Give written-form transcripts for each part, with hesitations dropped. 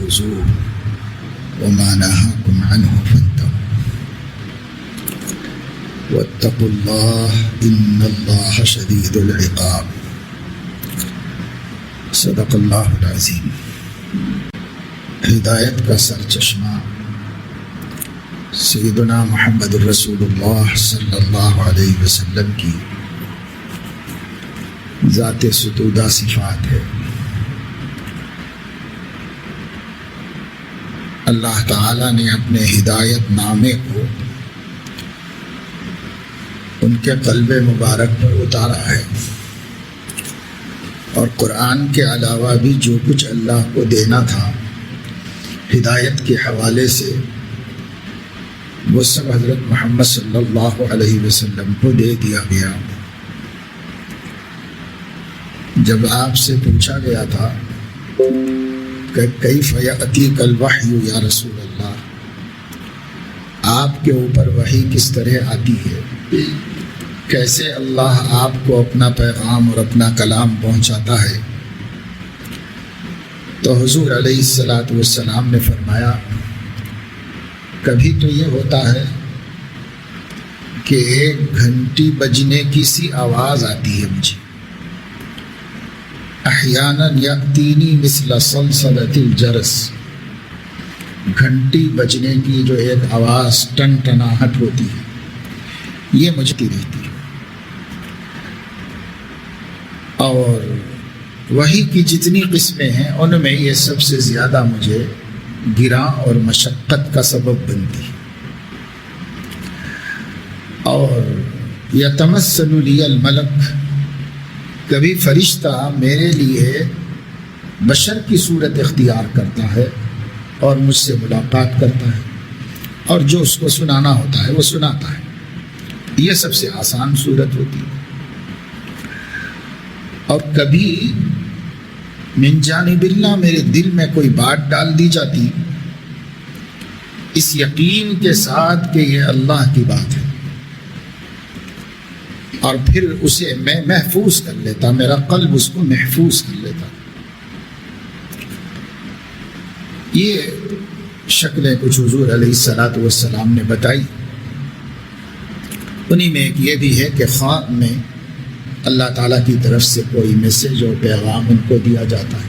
فخذوه وما نهاكم عنه فانتهوا واتقوا الله إن الله شديد العقاب صدق اللہ العظیم۔ ہدایت کا سر چشمہ سیدنا محمد الرسول اللہ صلی اللہ علیہ وسلم کی ذات ستودہ صفات ہے۔ اللہ تعالیٰ نے اپنے ہدایت نامے کو ان کے قلب مبارک پر اتارا ہے، اور قرآن کے علاوہ بھی جو کچھ اللہ کو دینا تھا ہدایت کے حوالے سے وہ سب حضرت محمد صلی اللہ علیہ وسلم کو دے دیا گیا۔ جب آپ سے پوچھا گیا تھا کہ کیف یأتیک الوحی یا رسول اللہ، آپ کے اوپر وحی کس طرح آتی ہے، کیسے اللہ آپ کو اپنا پیغام اور اپنا کلام پہنچاتا ہے، تو حضور علیہ السلام نے فرمایا کبھی تو یہ ہوتا ہے کہ ایک گھنٹی بجنے کی سی آواز آتی ہے مجھے، احیانا یأتینی مثل صلصلۃ الجرس، گھنٹی بجنے کی جو ایک آواز ٹن ٹناہٹ ہوتی ہے یہ مجھے رہتی ہے، اور وحی کی جتنی قسمیں ہیں ان میں یہ سب سے زیادہ مجھے گراں اور مشقت کا سبب بنتی ہے۔ اور یتمثل لی الملک، کبھی فرشتہ میرے لیے بشر کی صورت اختیار کرتا ہے اور مجھ سے ملاقات کرتا ہے، اور جو اس کو سنانا ہوتا ہے وہ سناتا ہے، یہ سب سے آسان صورت ہوتی ہے۔ اور کبھی من جانب اللہ، میرے دل میں کوئی بات ڈال دی جاتی اس یقین کے ساتھ کہ یہ اللہ کی بات ہے، اور پھر اسے میں محفوظ کر لیتا، میرا قلب اس کو محفوظ کر لیتا۔ یہ شکلیں کچھ حضور علیہ السلام نے بتائی، انہی میں ایک یہ بھی ہے کہ خواب میں اللہ تعالیٰ کی طرف سے کوئی میسج اور پیغام ان کو دیا جاتا ہے۔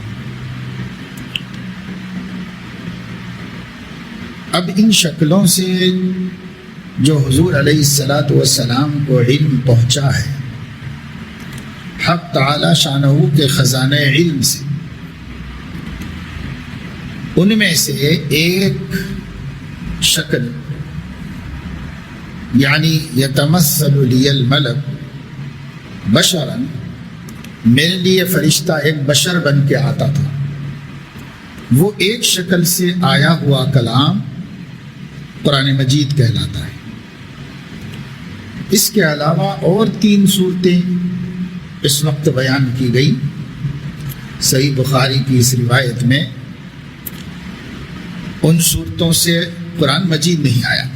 اب ان شکلوں سے جو حضور علیہ السلام کو علم پہنچا ہے حق تعالی شانہ کے خزانہ علم سے، ان میں سے ایک شکل یعنی یتمثل لی الملک بشراً، میرے لیے فرشتہ ایک بشر بن کے آتا تھا، وہ ایک شکل سے آیا ہوا کلام قرآن مجید کہلاتا ہے۔ اس کے علاوہ اور 3 صورتیں اس وقت بیان کی گئی۔ صحیح بخاری کی اس روایت میں ان صورتوں سے قرآن مجید نہیں آیا،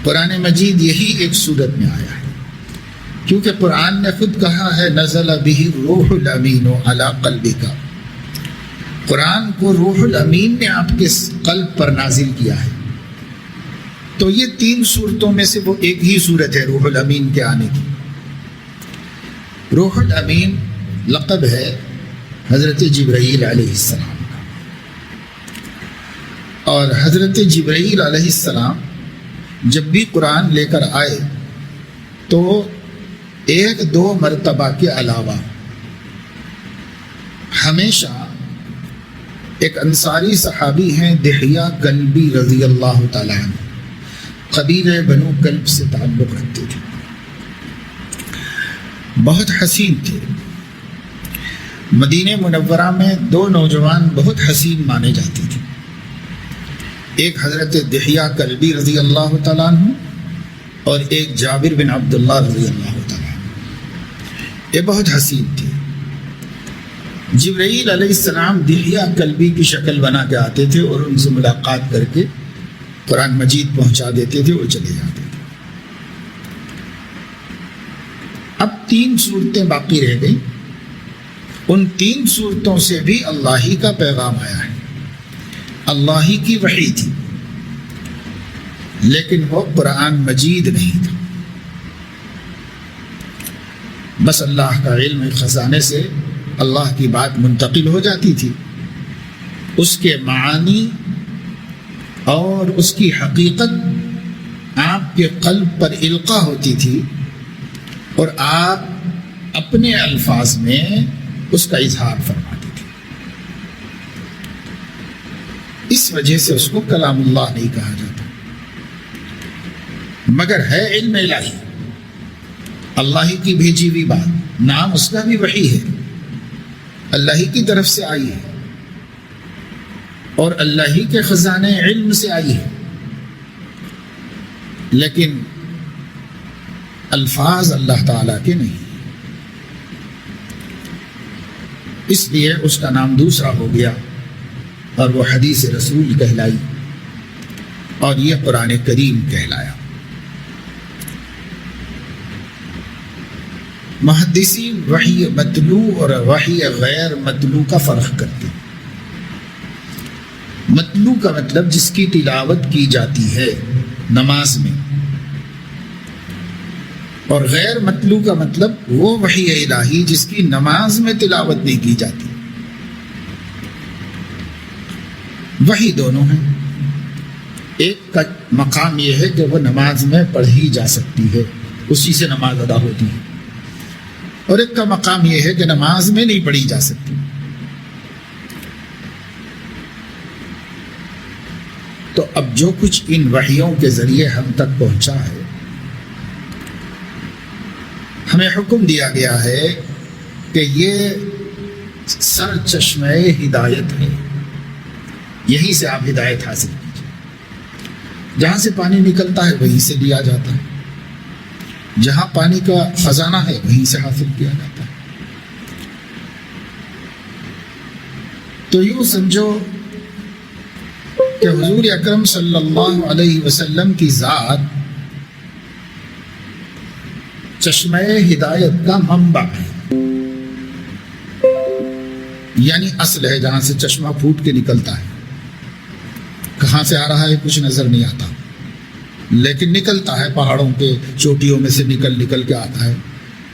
قرآن مجید یہی ایک صورت میں آیا ہے، کیونکہ قرآن نے خود کہا ہے نزل بہ الروح الامین علی قلبک، قرآن کو روح الامین نے آپ کے قلب پر نازل کیا ہے۔ تو یہ 3 صورتوں میں سے وہ ایک ہی صورت ہے روح الامین کے آنے کی۔ روح الامین لقب ہے حضرت جبرائیل علیہ السلام کا، اور حضرت جبرائیل علیہ السلام جب بھی قرآن لے کر آئے تو 1-2 مرتبہ کے علاوہ ہمیشہ ایک انصاری صحابی ہیں دحیہ کلبی رضی اللہ تعالیٰ عنہ، قبیلہ بنو کلب سے تعلق رکھتے تھے، بہت حسین تھے۔ مدینہ منورہ میں 2 نوجوان بہت حسین مانے جاتے تھے، ایک حضرت دحیہ کلبی رضی اللہ تعالیٰ عنہ اور ایک جابر بن عبداللہ رضی اللہ تعالیٰ عنہ، یہ بہت حسین تھے۔ جبرائیل علیہ السلام دحیہ کلبی کی شکل بنا کے آتے تھے اور ان سے ملاقات کر کے قرآن مجید پہنچا دیتے تھے اور چلے جاتے تھے۔ اب 3 صورتیں باقی رہ گئیں، ان 3 صورتوں سے بھی اللہ ہی کا پیغام آیا ہے۔ اللہ ہی کی وحی تھی، لیکن وہ قرآن مجید نہیں تھا۔ بس اللہ کا علم خزانے سے اللہ کی بات منتقل ہو جاتی تھی، اس کے معانی اور اس کی حقیقت آپ کے قلب پر القاء ہوتی تھی، اور آپ اپنے الفاظ میں اس کا اظہار فرماتے تھے۔ اس وجہ سے اس کو کلام اللہ نہیں کہا جاتا، مگر ہے علم الہی، اللہ ہی کی بھیجی ہوئی بات، نام اس کا بھی وحی ہے، اللہ ہی کی طرف سے آئی ہے اور اللہ ہی کے خزانے علم سے آئی ہے، لیکن الفاظ اللہ تعالیٰ کے نہیں، اس لیے اس کا نام دوسرا ہو گیا اور وہ حدیث رسول کہلائی اور یہ قرآن کریم کہلایا۔ محدثین وحی متلو اور وحی غیر متلو کا فرق کرتے ہیں۔ متلو کا مطلب جس کی تلاوت کی جاتی ہے نماز میں، اور غیر متلو کا مطلب وہ وحی الہی جس کی نماز میں تلاوت نہیں کی جاتی۔ وحی دونوں ہیں، ایک کا مقام یہ ہے کہ وہ نماز میں پڑھی جا سکتی ہے، اسی سے نماز ادا ہوتی ہے، اور ایک کا مقام یہ ہے کہ نماز میں نہیں پڑھی جا سکتی۔ تو اب جو کچھ ان وحیوں کے ذریعے ہم تک پہنچا ہے، ہمیں حکم دیا گیا ہے کہ یہ سر چشمہ ہدایت ہے، یہیں سے آپ ہدایت حاصل کیجیے۔ جہاں سے پانی نکلتا ہے وہیں سے لیا جاتا ہے، جہاں پانی کا خزانہ ہے وہیں سے حاصل کیا جاتا ہے۔ تو یوں سمجھو کہ حضور اکرم صلی اللہ علیہ وسلم کی ذات چشمہ ہدایت کا منبع ہے، یعنی اصل ہے جہاں سے چشمہ پھوٹ کے نکلتا ہے۔ کہاں سے آ رہا ہے کچھ نظر نہیں آتا، لیکن نکلتا ہے، پہاڑوں کے چوٹیوں میں سے نکل کے آتا ہے،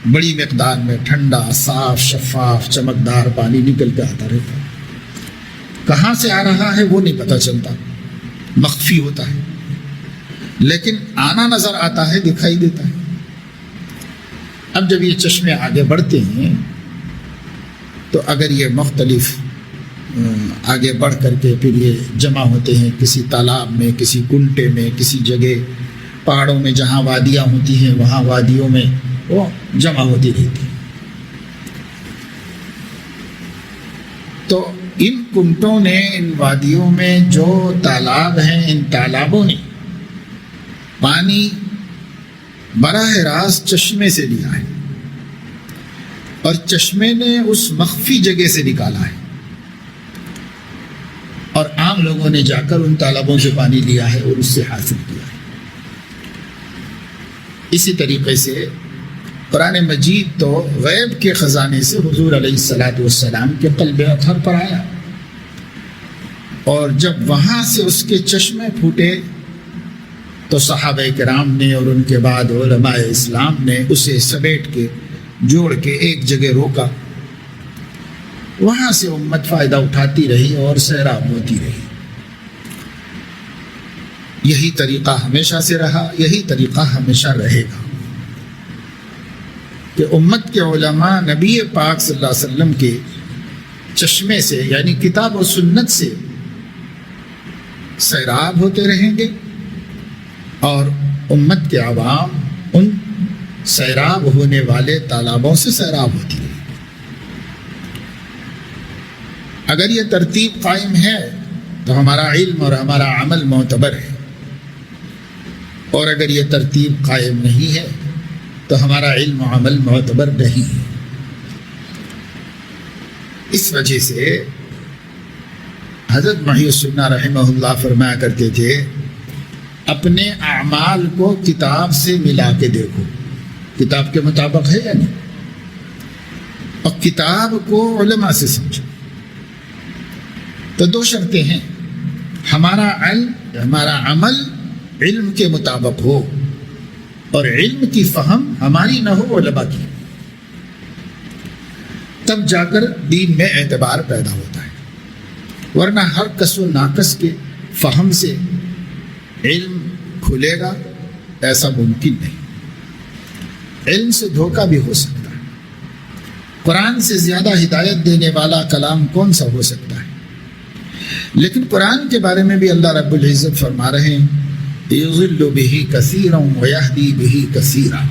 بڑی مقدار میں ٹھنڈا صاف شفاف چمکدار پانی نکل کے آتا رہتا ہے۔ کہاں سے آ رہا ہے وہ نہیں پتہ چلتا، مخفی ہوتا ہے، لیکن آنا نظر آتا ہے، دکھائی دیتا ہے۔ اب جب یہ چشمے آگے بڑھتے ہیں تو اگر یہ مختلف آگے بڑھ کر کے پھر یہ جمع ہوتے ہیں کسی تالاب میں، کسی کنٹے میں، کسی جگہ پہاڑوں میں جہاں وادیاں ہوتی ہیں وہاں وادیوں میں وہ جمع ہوتی رہتی ہیں۔ تو ان کنٹوں نے، ان وادیوں میں جو تالاب ہیں، ان تالابوں نے پانی براہ راست چشمے سے لیا ہے، اور چشمے نے اس مخفی جگہ سے نکالا ہے، اور عام لوگوں نے جا کر ان تالابوں سے پانی لیا ہے اور اس سے حاصل کیا ہے۔ اسی طریقے سے قرآن مجید تو غیب کے خزانے سے حضور علیہ الصلاۃ والسلام کے قلب اطہر پر آیا، اور جب وہاں سے اس کے چشمے پھوٹے تو صحابہ کرام نے اور ان کے بعد علماء اسلام نے اسے سمیٹ کے جوڑ کے ایک جگہ روکا، وہاں سے امت فائدہ اٹھاتی رہی اور سیراب ہوتی رہی۔ یہی طریقہ ہمیشہ سے رہا، یہی طریقہ ہمیشہ رہے گا کہ امت کے علماء نبی پاک صلی اللہ علیہ وسلم کے چشمے سے یعنی کتاب و سنت سے سیراب ہوتے رہیں گے، اور امت کے عوام ان سیراب ہونے والے تالابوں سے سیراب ہوتی ہے۔ اگر یہ ترتیب قائم ہے تو ہمارا علم اور ہمارا عمل معتبر ہے، اور اگر یہ ترتیب قائم نہیں ہے تو ہمارا علم و عمل معتبر نہیں ہے۔ اس وجہ سے حضرت محی السنہ رحمہ اللہ فرمایا کرتے تھے، اپنے اعمال کو کتاب سے ملا کے دیکھو، کتاب کے مطابق ہے یا نہیں، اور کتاب کو علماء سے سمجھو۔ تو دو شرطیں ہیں، ہمارا عمل علم کے مطابق ہو اور علم کی فہم ہماری نہ ہو علماء کی، تب جا کر دین میں اعتبار پیدا ہوتا ہے، ورنہ ہر کس و ناقص کے فہم سے علم کھلے گا ایسا ممکن نہیں۔ علم سے دھوکہ بھی ہو سکتا ہے۔ قرآن سے زیادہ ہدایت دینے والا کلام کون سا ہو سکتا ہے؟ لیکن قرآن کے بارے میں بھی اللہ رب العزت فرما رہے ہیں یضل بہ کثیرا ویہدی بہ کثیرا۔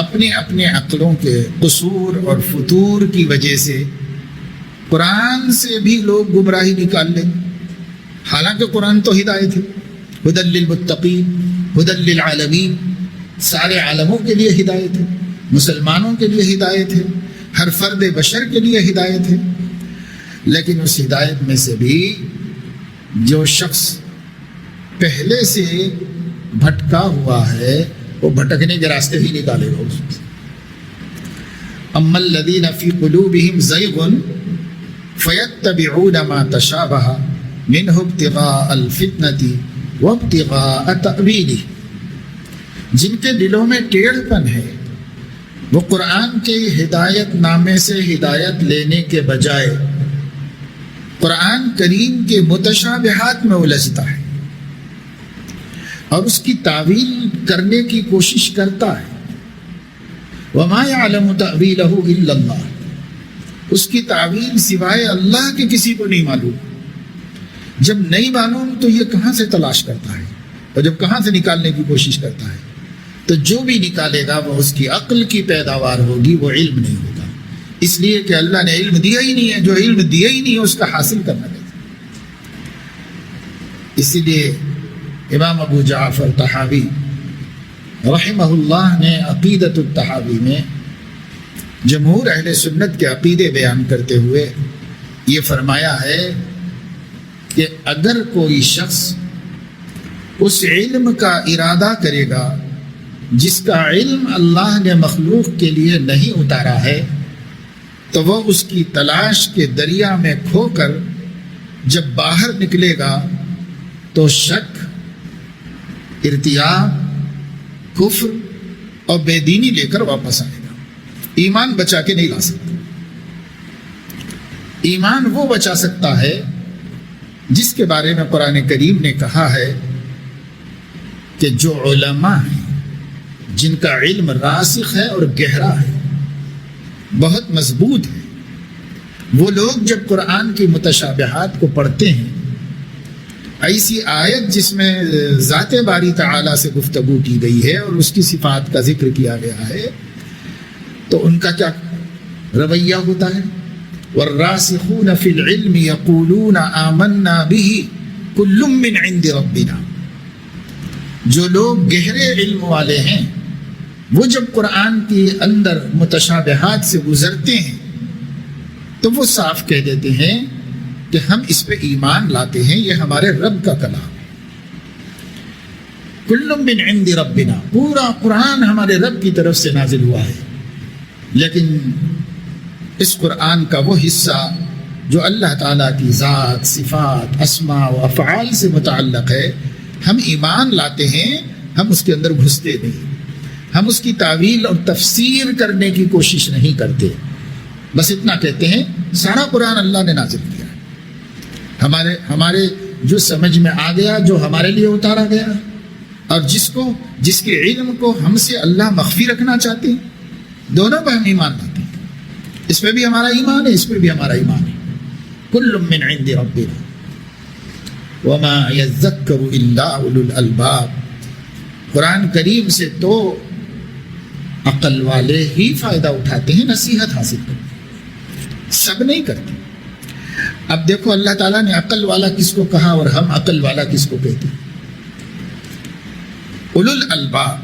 اپنے اپنے عقلوں کے قصور اور فتور کی وجہ سے قرآن سے بھی لوگ گمراہی نکال لیں، حالانکہ قرآن تو ہدایت ہے، ھدی للمتقین، ھدی للعالمین، سارے عالموں کے لیے ہدایت ہے، مسلمانوں کے لیے ہدایت ہے، ہر فرد بشر کے لیے ہدایت ہے۔ لیکن اس ہدایت میں سے بھی جو شخص پہلے سے بھٹکا ہوا ہے وہ بھٹکنے کے راستے ہی نکالے گا اس میں۔ اما الذین فی قلوبہم زیغ فیتبعون ما تشابہ منہ ابتغاء الفتنۃ وابتغاء تأویلہ، جن کے دلوں میں ٹیڑھ پن ہے وہ قرآن کے ہدایت نامے سے ہدایت لینے کے بجائے قرآن کریم کے متشابہات میں الجھتا ہے اور اس کی تعویل کرنے کی کوشش کرتا ہے۔ وَمَا يَعْلَمُ تَأْوِيلَهُ إِلَّا اللَّهُ، اس کی تعویل سوائے اللہ کے کسی کو نہیں معلوم۔ جب نہیں معلوم تو یہ کہاں سے تلاش کرتا ہے، اور جب کہاں سے نکالنے کی کوشش کرتا ہے تو جو بھی نکالے گا وہ اس کی عقل کی پیداوار ہوگی، وہ علم نہیں ہوگا، اس لیے کہ اللہ نے علم دیا ہی نہیں ہے۔ جو علم دیا ہی نہیں ہے اس کا حاصل کرنا چاہیے۔ اسی لیے امام ابو جعفر طحاوی رحمہ اللہ نے عقیدۃ الطحاوی میں جمہور اہل سنت کے عقیدے بیان کرتے ہوئے یہ فرمایا ہے کہ اگر کوئی شخص اس علم کا ارادہ کرے گا جس کا علم اللہ نے مخلوق کے لیے نہیں اتارا ہے تو وہ اس کی تلاش کے دریا میں کھو کر جب باہر نکلے گا تو شک، ارتیاب، کفر اور بے دینی لے کر واپس آئے گا۔ ایمان بچا کے نہیں لا سکتا۔ ایمان وہ بچا سکتا ہے جس کے بارے میں قرآن کریم نے کہا ہے کہ جو علماء ہیں جن کا علم راسخ ہے اور گہرا ہے، بہت مضبوط ہے، وہ لوگ جب قرآن کی متشابہات کو پڑھتے ہیں، ایسی آیت جس میں ذات باری تعالیٰ سے گفتگو کی گئی ہے اور اس کی صفات کا ذکر کیا گیا ہے، تو ان کا کیا رویہ ہوتا ہے؟ والراسخون فی العلم یقولون آمنا بہ کل من عند ربنا۔ جو لوگ گہرے علم والے ہیں وہ جب قرآن کے اندر متشابہات سے گزرتے ہیں تو وہ صاف کہہ دیتے ہیں کہ ہم اس پہ ایمان لاتے ہیں، یہ ہمارے رب کا کلام ہے۔ کل من عند ربنا، پورا قرآن ہمارے رب کی طرف سے نازل ہوا ہے، لیکن اس قرآن کا وہ حصہ جو اللہ تعالیٰ کی ذات، صفات، اسماء و افعال سے متعلق ہے، ہم ایمان لاتے ہیں، ہم اس کے اندر گھستے نہیں، ہم اس کی تعویل اور تفسیر کرنے کی کوشش نہیں کرتے، بس اتنا کہتے ہیں سارا قرآن اللہ نے نازل کیا ہے، ہمارے جو سمجھ میں آ گیا، جو ہمارے لیے اتارا گیا، اور جس کے علم کو ہم سے اللہ مخفی رکھنا چاہتے ہیں، دونوں پہ ہم ایمان لاتے ہیں۔ اس پہ بھی ہمارا ایمان ہے، اس پہ بھی ہمارا ایمان ہے۔ کل من عند ربنا وما یذکر الا اولو الالباب۔ قرآن کریم سے تو عقل والے ہی فائدہ اٹھاتے ہیں، نصیحت حاصل کرتے ہیں، سب نہیں کرتے۔ اب دیکھو اللہ تعالیٰ نے عقل والا کس کو کہا اور ہم عقل والا کس کو کہتے ہیں؟ اولو الالباب،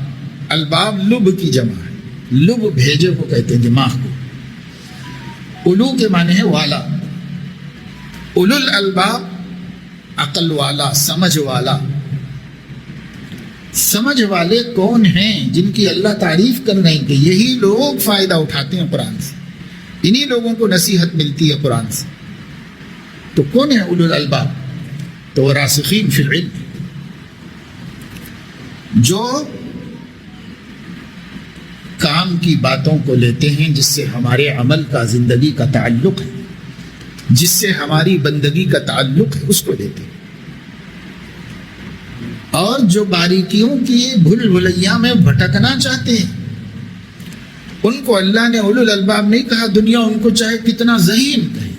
الباب لب کی جمع ہے، لب بھیجے کو کہتے ہیں، دماغ کو۔ اولو کے معنی ہے والا، اولو الالباب عقل والا، سمجھ والا۔ سمجھ والے کون ہیں؟ جن کی اللہ تعریف کر رہے ہیں کہ یہی لوگ فائدہ اٹھاتے ہیں قرآن سے، انہی لوگوں کو نصیحت ملتی ہے قرآن سے۔ تو کون ہے اولو الالباب؟ تو وہ راسخین فی العلم، جو کام کی باتوں کو لیتے ہیں جس سے ہمارے عمل کا، زندگی کا تعلق ہے، جس سے ہماری بندگی کا تعلق ہے، اس کو لیتے ہیں، اور جو باریکیوں کی بھول بھلیاں میں بھٹکنا چاہتے ہیں ان کو اللہ نے اولو الالباب نہیں کہا۔ دنیا ان کو چاہے کتنا ذہین کہے،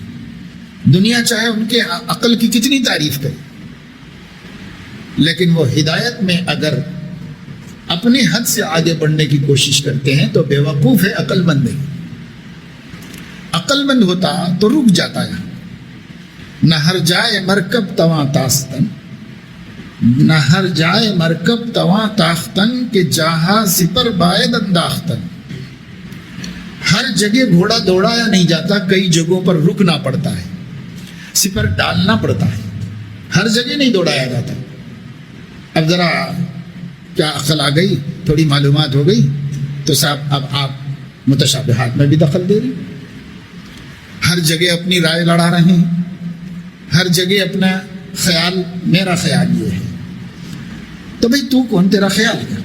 دنیا چاہے ان کے عقل کی کتنی تعریف کرے، لیکن وہ ہدایت میں اگر اپنی حد سے آگے بڑھنے کی کوشش کرتے ہیں تو بے وقوف ہے، عقل مند نہیں۔ عقل مند ہوتا تو رک جاتا ہے، نہ ہر جائے مرکب تواں تاختن، نہ ہر جائے مرکب تواں تاختن کہ جہاں سپر باید انداختن۔ ہر جگہ گھوڑا دوڑایا نہیں جاتا، کئی جگہوں پر رکنا پڑتا ہے، سپر ڈالنا پڑتا ہے، ہر جگہ نہیں دوڑایا جاتا۔ اب ذرا کیا عقل آ گئی، تھوڑی معلومات ہو گئی تو صاحب اب آپ متشابہات میں بھی دخل دے رہے، ہر جگہ اپنی رائے لڑا رہے ہیں، ہر جگہ اپنا خیال، میرا خیال یہ ہے، تو بھئی تو کون، تیرا خیال کر؟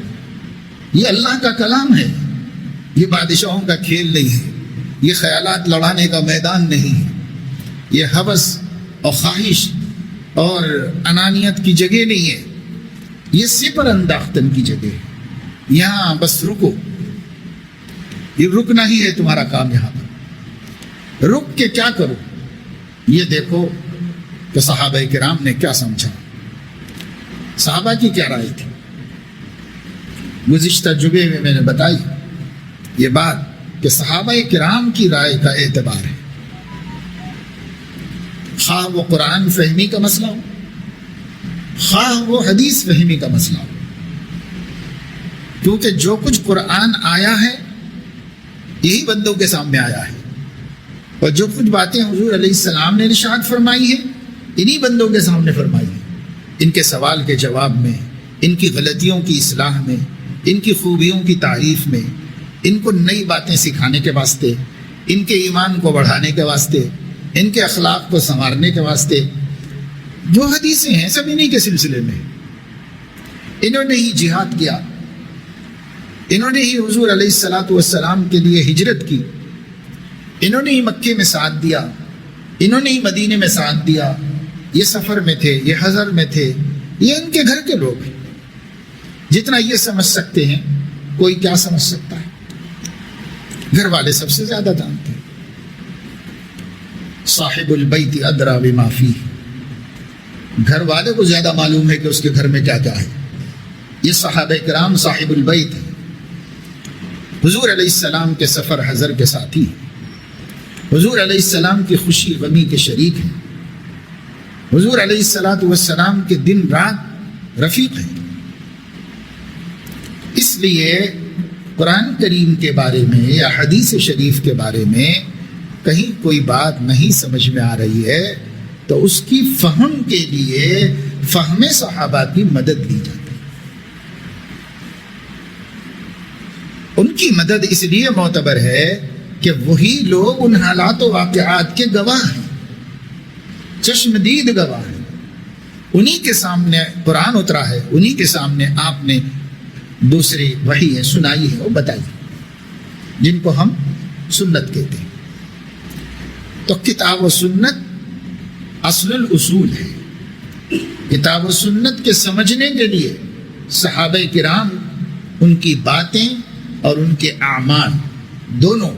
یہ اللہ کا کلام ہے، یہ بادشاہوں کا کھیل نہیں ہے، یہ خیالات لڑانے کا میدان نہیں ہے، یہ ہوس اور خواہش اور انانیت کی جگہ نہیں ہے، یہ سپر انداختن کی جگہ ہے۔ یہاں بس رکو، یہ رکنا ہی ہے تمہارا کام۔ یہاں پر رک کے کیا کرو، یہ دیکھو کہ صحابہ کرام نے کیا سمجھا، صحابہ کی کیا رائے تھی۔ گزشتہ جمعے میں نے بتائی یہ بات کہ صحابہ کرام کی رائے کا اعتبار ہے، خواہ وہ قرآن فہمی کا مسئلہ ہو، خواہ وہ حدیث فہمی کا مسئلہ ہو، کیونکہ جو کچھ قرآن آیا ہے یہی بندوں کے سامنے آیا ہے، اور جو کچھ باتیں حضور علیہ السلام نے ارشاد فرمائی ہیں انہی بندوں کے سامنے فرمائی ہیں، ان کے سوال کے جواب میں، ان کی غلطیوں کی اصلاح میں، ان کی خوبیوں کی تعریف میں، ان کو نئی باتیں سکھانے کے واسطے، ان کے ایمان کو بڑھانے کے واسطے، ان کے اخلاق کو سنوارنے کے واسطے۔ جو حدیثیں ہیں سب انہی کے سلسلے میں، انہوں نے ہی جہاد کیا، انہوں نے ہی حضور علیہ السلام کے لیے ہجرت کی، انہوں نے ہی مکے میں ساتھ دیا، انہوں نے ہی مدینے میں ساتھ دیا، یہ سفر میں تھے، یہ حضر میں تھے، یہ ان کے گھر کے لوگ ہیں۔ جتنا یہ سمجھ سکتے ہیں کوئی کیا سمجھ سکتا ہے؟ گھر والے سب سے زیادہ جانتے ہیں، صاحب البیت ادری بما فیہ، گھر والے کو زیادہ معلوم ہے کہ اس کے گھر میں کیا کیا ہے۔ یہ صحابہ کرام صاحب البیت ہیں، حضور علیہ السلام کے سفر حضر کے ساتھی ہیں، حضور علیہ السلام کی خوشی غمی کے شریک ہیں، حضور علیہ السلام کے دن رات رفیق ہیں۔ اس لیے قرآن کریم کے بارے میں یا حدیث شریف کے بارے میں کہیں کوئی بات نہیں سمجھ میں آ رہی ہے تو اس کی فہم کے لیے فہم صحابہ کی مدد لی جاتی ہے۔ ان کی مدد اس لیے معتبر ہے کہ وہی لوگ ان حالات و واقعات کے گواہ ہیں، چشمدید گواہ ہیں، انہی کے سامنے قرآن اترا ہے، انہی کے سامنے آپ نے دوسری وحی ہے سنائی ہے وہ بتائی، جن کو ہم سنت کہتے ہیں۔ تو کتاب و سنت اصل الاصول ہے۔ کتاب و سنت کے سمجھنے کے لیے صحابہ کرام، ان کی باتیں اور ان کے اعمال دونوں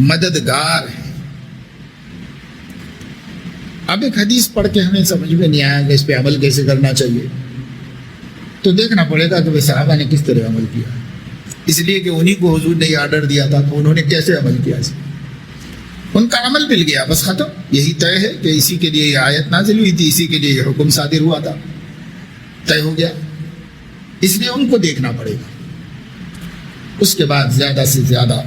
مددگار ہیں۔ اب ایک حدیث پڑھ کے ہمیں سمجھ میں نہیں آیا کہ اس پہ عمل کیسے کرنا چاہیے، تو دیکھنا پڑے گا کہ وہ صحابہ نے کس طرح عمل کیا، اس لیے کہ انہی کو حضور نے یہ آرڈر دیا تھا تو انہوں نے کیسے عمل کیا، ان کا عمل مل گیا، بس ختم۔ یہی طے ہے کہ اسی کے لیے یہ آیت نازل ہوئی تھی، اسی کے لیے یہ حکم صادر ہوا تھا، طے ہو گیا، اس لیے ان کو دیکھنا پڑے گا۔ اس کے بعد زیادہ سے زیادہ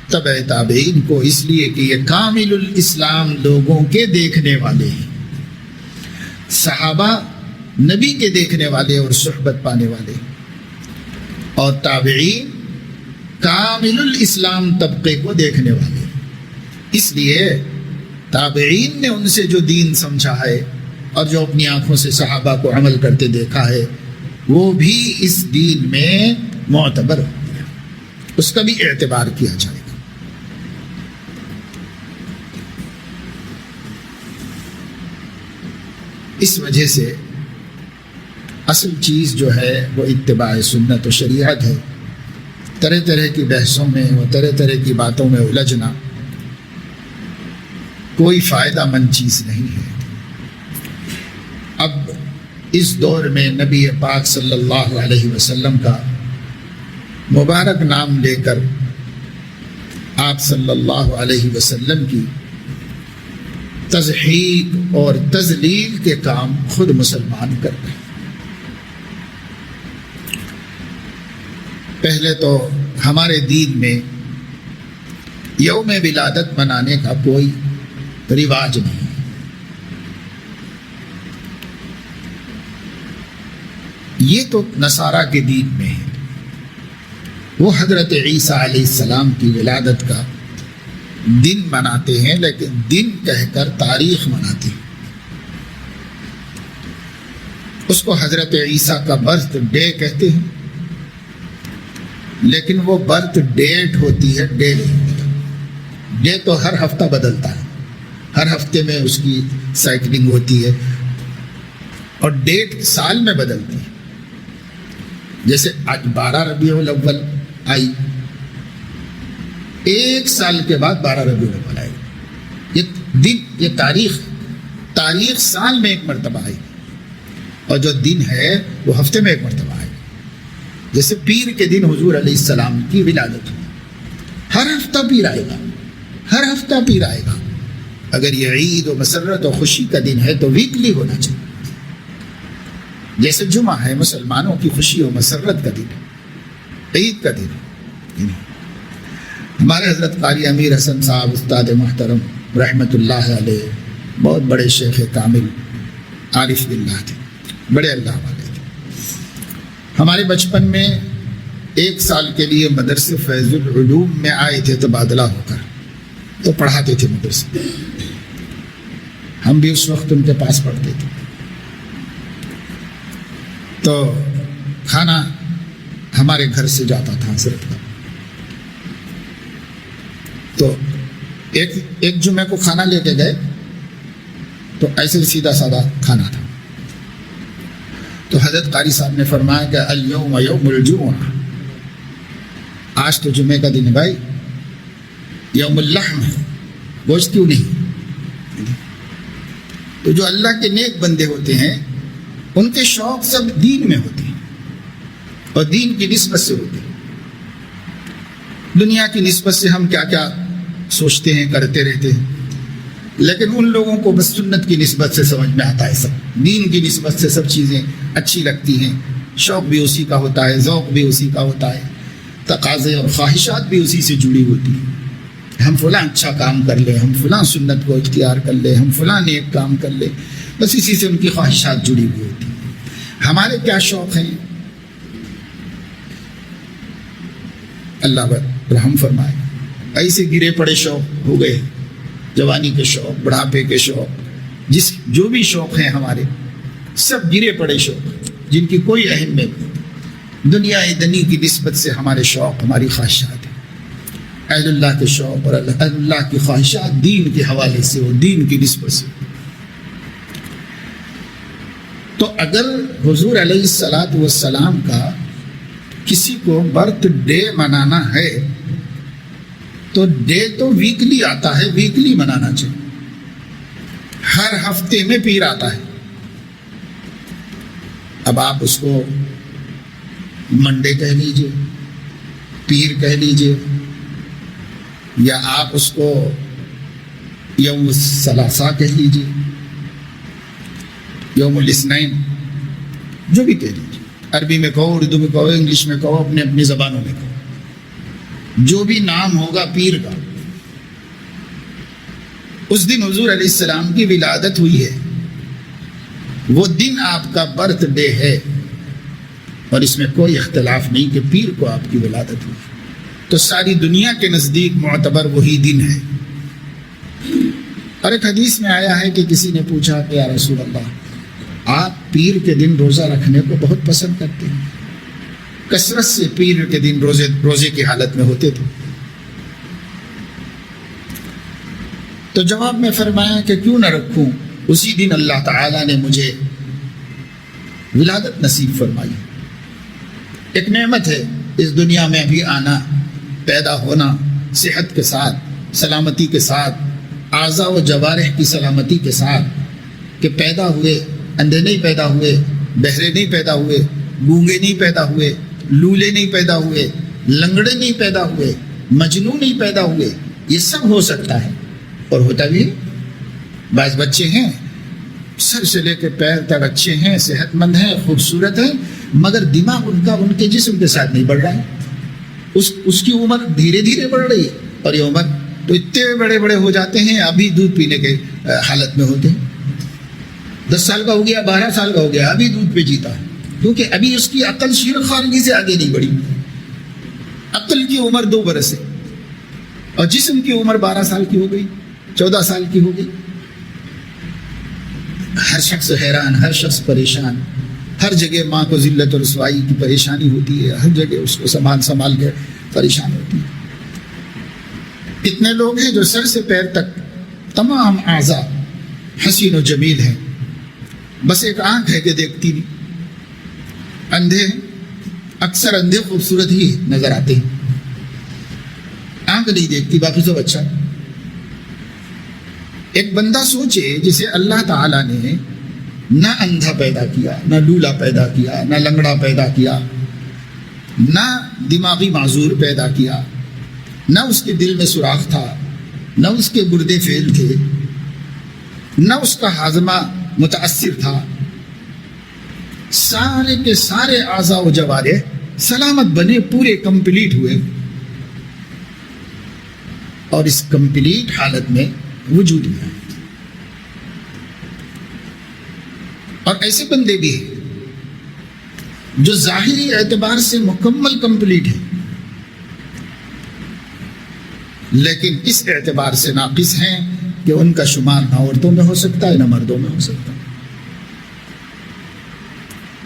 تبع تابعین کو، اس لیے کہ یہ کامل الاسلام لوگوں کے دیکھنے والے ہیں، صحابہ نبی کے دیکھنے والے اور صحبت پانے والے، اور تابعین کامل الاسلام طبقے کو دیکھنے والے۔ اس لیے تابعین نے ان سے جو دین سمجھا ہے اور جو اپنی آنکھوں سے صحابہ کو عمل کرتے دیکھا ہے وہ بھی اس دین میں معتبر ہو گیا، اس کا بھی اعتبار کیا جائے گا۔ اس وجہ سے اصل چیز جو ہے وہ اتباع سنت و شریعت ہے۔ طرح طرح کی بحثوں میں و طرح طرح کی باتوں میں الجھنا کوئی فائدہ مند چیز نہیں ہے۔ اب اس دور میں نبی پاک صلی اللہ علیہ وسلم کا مبارک نام لے کر آپ صلی اللہ علیہ وسلم کی تضحیق اور تذلیل کے کام خود مسلمان کر رہے ہیں۔ پہلے تو ہمارے دین میں یوم ولادت منانے کا کوئی رواج نہیں، یہ تو نصارہ کے دین میں ہے۔ وہ حضرت عیسیٰ علیہ السلام کی ولادت کا دن مناتے ہیں، لیکن دن کہہ کر تاریخ مناتے ہیں۔ اس کو حضرت عیسیٰ کا برتھ ڈے کہتے ہیں، لیکن وہ برتھ ڈیٹ ہوتی ہے، ڈے نہیں۔ ڈے تو ہر ہفتہ بدلتا ہے، ہر ہفتے میں اس کی سائیکلنگ ہوتی ہے، اور ڈیٹ سال میں بدلتی ہے۔ جیسے آج 12 ربیع الاول آئی، ایک سال کے بعد 12 ربیع الاول آئے گی۔ یہ دن، یہ تاریخ سال میں ایک مرتبہ آئے گی، اور جو دن ہے وہ ہفتے میں ایک مرتبہ آئے گی۔ جیسے پیر کے دن حضور علیہ السلام کی ولادت ہوئی، ہر ہفتہ پیر آئے گا، ہر ہفتہ پیر آئے گا۔ اگر یہ عید و مسرت و خوشی کا دن ہے تو ویکلی ہونا چاہیے۔ جیسے جمعہ ہے مسلمانوں کی خوشی و مسرت کا دن ہے، عید کا دن ہے۔ ہمارے حضرت قاری امیر حسن صاحب استاد محترم رحمۃ اللہ علیہ بہت بڑے شیخ کامل عارف باللہ تھے، بڑے اللہ والے تھے۔ ہمارے بچپن میں 1 سال کے لیے مدرسے فیض العلوم میں آئے تھے تبادلہ ہو کر، تو پڑھاتے تھے مدرسے، ہم بھی اس وقت ان کے پاس پڑھتے تھے۔ تو کھانا ہمارے گھر سے جاتا تھا حضرت کا، تو ایک جمعے کو کھانا لے کے گئے، تو ایسے سیدھا سادہ کھانا تھا۔ تو حضرت قاری صاحب نے فرمایا کہ الیوم یوم الجمعہ، آج تو جمعے کا دن ہے بھائی، یوم اللحم ہے، گوشت کیوں نہیں؟ تو جو اللہ کے نیک بندے ہوتے ہیں ان کے شوق سب دین میں ہوتے ہیں، اور دین کی نسبت سے ہوتے ہیں۔ دنیا کی نسبت سے ہم کیا کیا سوچتے ہیں، کرتے رہتے ہیں، لیکن ان لوگوں کو بس سنت کی نسبت سے سمجھ میں آتا ہے، سب دین کی نسبت سے سب چیزیں اچھی لگتی ہیں، شوق بھی اسی کا ہوتا ہے، ذوق بھی اسی کا ہوتا ہے، تقاضے اور خواہشات بھی اسی سے جڑی ہوتی ہیں۔ ہم فلاں اچھا کام کر لیں، ہم فلاں سنت کو اختیار کر لیں، ہم فلاں نیک کام کر لیں، بس اسی سے ان کی خواہشات جڑی ہوئی ہوتی ہیں۔ ہمارے کیا شوق ہیں؟ اللہ رحم فرمائے، ایسے گرے پڑے شوق ہو گئے، جوانی کے شوق، بڑھاپے کے شوق، جو بھی شوق ہیں ہمارے سب گرے پڑے شوق، جن کی کوئی اہمیت نہیں۔ دنیا دنی کی نسبت سے ہمارے شوق، ہماری خواہشات ہیں، اہل اللہ کے شوق اور اہل اللہ کی خواہشات دین کے حوالے سے ہو، دین کی نسبت سے۔ تو اگر حضور علیہ الصلاۃ والسلام کا کسی کو برتھ ڈے منانا ہے تو ڈے تو ویکلی آتا ہے، ویکلی منانا چاہیے، ہر ہفتے میں پیر آتا ہے۔ اب آپ اس کو منڈے کہہ لیجئے، پیر کہہ لیجئے، یا آپ اس کو یوم الثلاثاء کہہ لیجئے، یوم الاثنین، جو بھی کہہ لیجئے، عربی میں کہو، اردو میں کہو، انگلش میں کہو، اپنے اپنی زبانوں میں کہو، جو بھی نام ہوگا پیر کا، اس دن حضور علیہ السلام کی ولادت ہوئی ہے، وہ دن آپ کا برتھ ڈے ہے، اور اس میں کوئی اختلاف نہیں کہ پیر کو آپ کی ولادت ہوئی، تو ساری دنیا کے نزدیک معتبر وہی دن ہے۔ اور ایک حدیث میں آیا ہے کہ کسی نے پوچھا کہ یا رسول اللہ، آپ پیر کے دن روزہ رکھنے کو بہت پسند کرتے ہیں، کثرت سے پیر کے دن روزے کی حالت میں ہوتے تھے، تو جواب میں فرمایا کہ کیوں نہ رکھوں، اسی دن اللہ تعالیٰ نے مجھے ولادت نصیب فرمائی۔ ایک نعمت ہے اس دنیا میں بھی آنا، پیدا ہونا، صحت کے ساتھ، سلامتی کے ساتھ، اعضاء و جوارح کی سلامتی کے ساتھ، کہ پیدا ہوئے، اندھے نہیں پیدا ہوئے، بہرے نہیں پیدا ہوئے، گونگے نہیں پیدا ہوئے، لولے نہیں پیدا ہوئے، لنگڑے نہیں پیدا ہوئے، مجنون نہیں پیدا ہوئے، یہ سب ہو سکتا ہے اور ہوتا بھی ہے۔ بعض بچے ہیں سر سے لے کے پیر تک اچھے ہیں، صحت مند ہیں، خوبصورت ہیں، مگر دماغ ان کا ان کے جسم کے ساتھ نہیں بڑھ رہا ہے، اس کی عمر دھیرے دھیرے بڑھ رہی ہے، اور یہ عمر تو اتنے بڑے بڑے ہو جاتے ہیں، ابھی دودھ پینے کے حالت میں ہوتے ہیں، 10 سال کا ہو گیا، 12 سال کا ہو گیا، ابھی دودھ پہ جیتا ہے، کیونکہ ابھی اس کی عقل شیر خارجی سے آگے نہیں بڑھی۔ عقل کی عمر 2 برس ہے اور جسم کی عمر 12 سال کی ہو گئی، 14 سال کی ہو گئی۔ ہر شخص حیران، ہر شخص پریشان، ہر جگہ ماں کو ذلت و رسوائی کی پریشانی ہوتی ہے، ہر جگہ اس کو سنبھال کے پریشان ہوتی ہے۔ کتنے لوگ ہیں جو سر سے پیر تک تمام اعضاء حسین و جمیل ہیں، بس ایک آنکھ ہے کہ دیکھتی نہیں، اندھے ہیں، اکثر اندھے خوبصورت ہی نظر آتے ہیں، آنکھ نہیں دیکھتی، باقی سب اچھا۔ ایک بندہ سوچے جسے اللہ تعالیٰ نے نہ اندھا پیدا کیا، نہ لولا پیدا کیا، نہ لنگڑا پیدا کیا، نہ دماغی معذور پیدا کیا، نہ اس کے دل میں سوراخ تھا، نہ اس کے گردے فیل تھے، نہ اس کا ہاضمہ متاثر تھا، سارے کے سارے اعضاء و جوارح سلامت بنے، پورے کمپلیٹ ہوئے، اور اس کمپلیٹ حالت میں وجود میں آئے۔ اور ایسے بندے بھی ہیں جو ظاہری اعتبار سے مکمل کمپلیٹ ہیں، لیکن اس اعتبار سے ناقص ہیں کہ ان کا شمار نہ عورتوں میں ہو سکتا ہے، نہ مردوں میں ہو سکتا ہے۔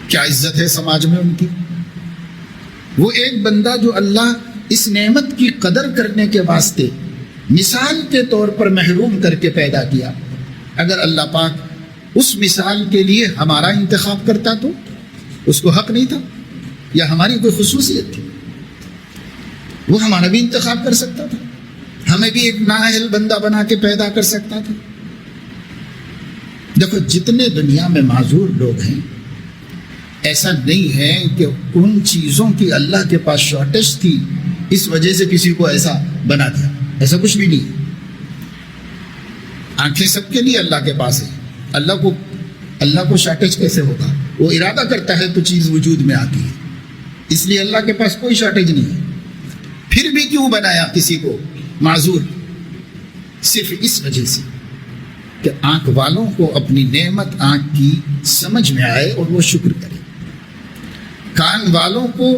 کیا عزت ہے سماج میں ان کی؟ وہ ایک بندہ جو اللہ اس نعمت کی قدر کرنے کے واسطے مثال کے طور پر محروم کر کے پیدا کیا، اگر اللہ پاک اس مثال کے لیے ہمارا انتخاب کرتا تو اس کو حق نہیں تھا، یا ہماری کوئی خصوصیت تھی؟ وہ ہمارا بھی انتخاب کر سکتا تھا، ہمیں بھی ایک نااہل بندہ بنا کے پیدا کر سکتا تھا۔ دیکھو جتنے دنیا میں معذور لوگ ہیں، ایسا نہیں ہے کہ ان چیزوں کی اللہ کے پاس شارٹیج تھی اس وجہ سے کسی کو ایسا بنا دیا، ایسا کچھ بھی نہیں۔ آنکھیں سب کے لیے اللہ کے پاس ہے، اللہ کو شارٹیج کیسے ہوگا؟ وہ ارادہ کرتا ہے تو چیز وجود میں آتی ہے، اس لیے اللہ کے پاس کوئی شارٹیج نہیں ہے۔ پھر بھی کیوں بنایا کسی کو معذور؟ صرف اس وجہ سے کہ آنکھ والوں کو اپنی نعمت آنکھ کی سمجھ میں آئے اور وہ شکر کرے، کان والوں کو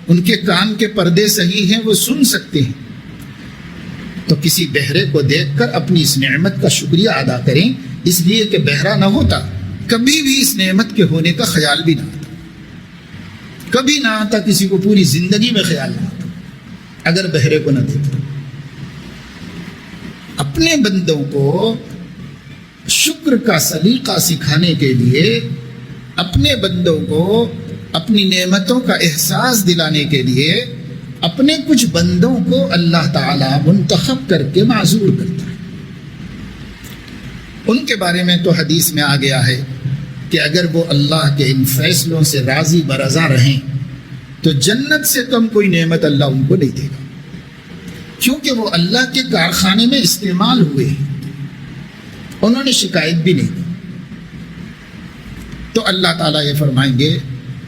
ان کے کان کے پردے صحیح ہیں، وہ سن سکتے ہیں، تو کسی بہرے کو دیکھ کر اپنی اس نعمت کا شکریہ ادا کریں، اس لیے کہ بہرا نہ ہوتا کبھی بھی اس نعمت کے ہونے کا خیال بھی نہ آتا، کبھی نہ آتا، کسی کو پوری زندگی میں خیال نہ آتا اگر بہرے کو نہ دیکھتا۔ اپنے بندوں کو شکر کا سلیقہ سکھانے کے لیے، اپنے بندوں کو اپنی نعمتوں کا احساس دلانے کے لیے، اپنے کچھ بندوں کو اللہ تعالیٰ منتخب کر کے معذور کرتا ہے۔ ان کے بارے میں تو حدیث میں آ گیا ہے کہ اگر وہ اللہ کے ان فیصلوں سے راضی برضا رہیں تو جنت سے کم کوئی نعمت اللہ ان کو نہیں دے گا، کیونکہ وہ اللہ کے کارخانے میں استعمال ہوئے ہیں، انہوں نے شکایت بھی نہیں کی۔ تو اللہ تعالیٰ یہ فرمائیں گے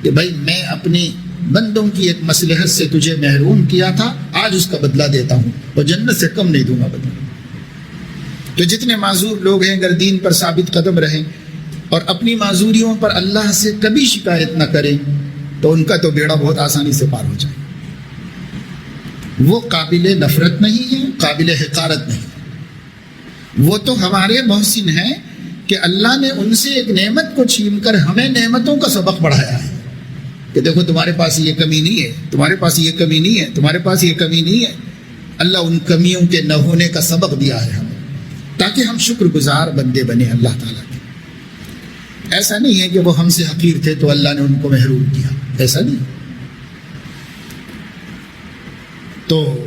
کہ بھائی میں اپنی بندوں کی ایک مصلحت سے تجھے محروم کیا تھا، آج اس کا بدلہ دیتا ہوں، اور جنت سے کم نہیں دوں گا بدلہ۔ تو جتنے معذور لوگ ہیں اگر دین پر ثابت قدم رہیں اور اپنی معذوریوں پر اللہ سے کبھی شکایت نہ کریں تو ان کا تو بیڑا بہت آسانی سے پار ہو جائے۔ وہ قابل نفرت نہیں ہے، قابل حقارت نہیں، وہ تو ہمارے محسن ہیں کہ اللہ نے ان سے ایک نعمت کو چھین کر ہمیں نعمتوں کا سبق پڑھایا ہے کہ دیکھو تمہارے پاس یہ کمی نہیں ہے، تمہارے پاس یہ کمی نہیں ہے، تمہارے پاس یہ کمی نہیں ہے۔ اللہ ان کمیوں کے نہ ہونے کا سبق دیا ہے ہمیں، تاکہ ہم شکر گزار بندے بنے اللہ تعالیٰ کے۔ ایسا نہیں ہے کہ وہ ہم سے حقیر تھے تو اللہ نے ان کو محروم کیا، ایسا نہیں۔ تو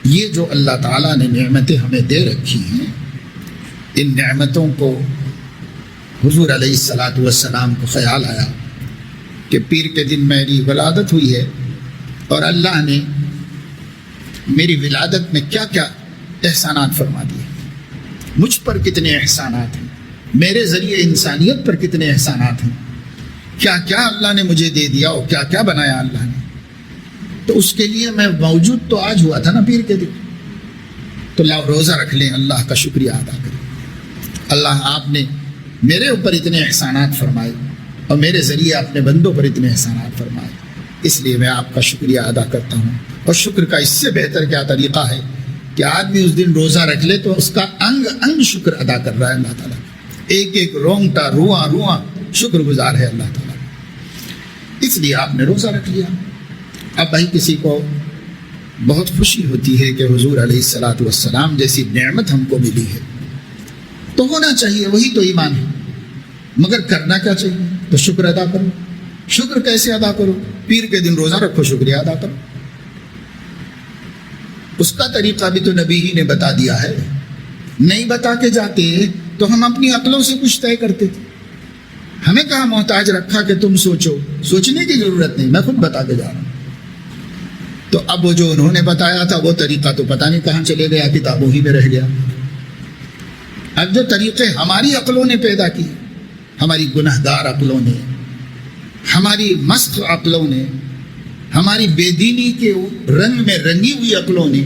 یہ جو اللہ تعالیٰ نے نعمتیں ہمیں دے رکھی ہیں، ان نعمتوں کو حضور علیہ الصلاۃ والسلام کو خیال آیا کہ پیر کے دن میری ولادت ہوئی ہے اور اللہ نے میری ولادت میں کیا کیا احسانات فرما دیے، مجھ پر کتنے احسانات ہیں، میرے ذریعے انسانیت پر کتنے احسانات ہیں، کیا کیا اللہ نے مجھے دے دیا اور کیا کیا بنایا اللہ نے۔ تو اس کے لیے میں موجود تو آج ہوا تھا نا پیر کے دن، تو لاؤ روزہ رکھ لیں، اللہ کا شکریہ ادا کریں۔ اللہ آپ نے میرے اوپر اتنے احسانات فرمائے اور میرے ذریعے اپنے بندوں پر اتنے احسانات فرمائے، اس لیے میں آپ کا شکریہ ادا کرتا ہوں۔ اور شکر کا اس سے بہتر کیا طریقہ ہے کہ آدمی اس دن روزہ رکھ لے تو اس کا انگ انگ شکر ادا کر رہا ہے اللہ تعالیٰ، ایک ایک رونگٹا رواں رواں شکر گزار ہے اللہ تعالیٰ۔ اس لیے آپ نے روزہ رکھ لیا۔ اب بھائی کسی کو بہت خوشی ہوتی ہے کہ حضور علیہ الصلاۃ والسلام جیسی نعمت ہم کو ملی ہے، تو ہونا چاہیے، وہی تو ایمان ہے، مگر کرنا کیا چاہیے؟ تو شکر ادا کرو۔ شکر کیسے ادا کرو؟ پیر کے دن روزہ رکھو، شکریہ ادا کرو۔ اس کا طریقہ بھی تو نبی ہی نے بتا دیا ہے، نہیں بتا کے جاتے تو ہم اپنی عقلوں سے کچھ طے کرتے تھے۔ ہمیں کہاں محتاج رکھا کہ تم سوچو، سوچنے کی ضرورت نہیں، میں خود بتا کے جا رہا ہوں۔ تو اب وہ جو انہوں نے بتایا تھا وہ طریقہ تو پتہ نہیں کہاں چلے گیا، کتابوں ہی میں رہ گیا۔ اب جو طریقے ہماری عقلوں نے پیدا کی، ہماری گنہگار عقلوں نے، ہماری مست عقلوں نے، ہماری بے دینی کے رنگ میں رنگی ہوئی عقلوں نے